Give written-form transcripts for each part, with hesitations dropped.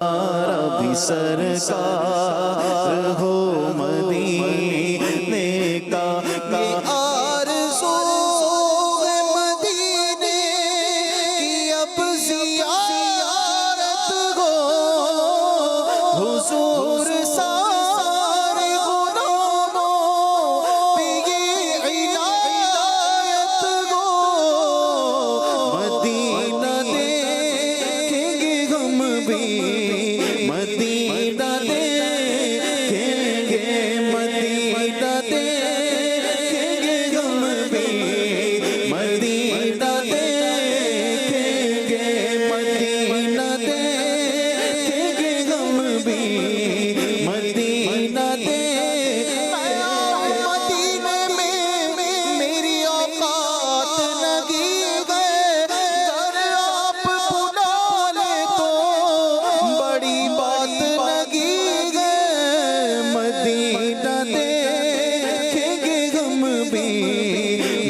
بھی سرکار ہو مدینے کا، یہ آرزو ہے مدینے کی اب زیارت ہو، حضور سارے غلاموں پہ یہ عنایت ہو، مدینہ دیکھیں گے ہم بھی، مدینہ دیکھیں گے، مدینہ دیکھیں گے ہم بھی، مدینہ دیکھیں گے، مدینہ دیکھیں گے ہم بھی، مدینہ مدینے میں میری اوقات لگی گئے، اگر آپ بلا لے تو بڑی بات لگی گئے، مدینہ دیکھیں گے ہم بھی،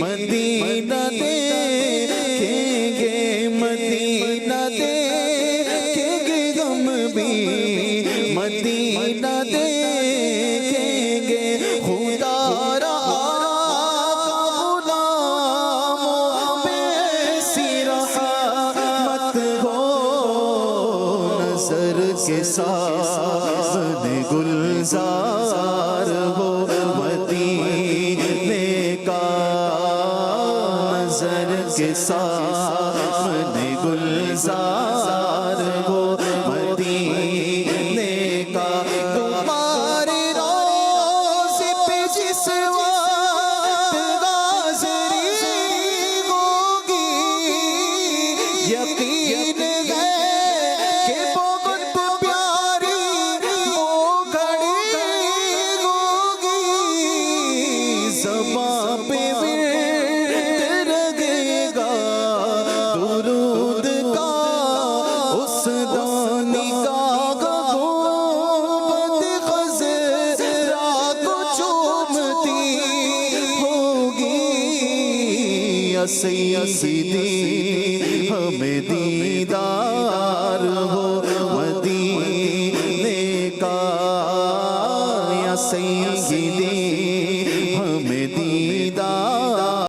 مدینہ دیکھیں گے، مدینہ دیکھیں گے ہم بھی، مدینہ دیکھیں گے، خدا رہا غلاموں پہ ایسی رحمت ہو، نظر کے سامنے گلزار ہو مدینے کا، نظر کے سامنے گلزار ہو مدینے کا، تمہارے روضے پہ جس وقت حاضری ہوگی، یقین ہے کہ بہت پیاری وہ گھڑی ہوگی، زباں پہ ورد رہے گا درود کا، اس دانی کا گنبد خضرا کو چومتی ہوگی، یا سیدی ہمیں دیدار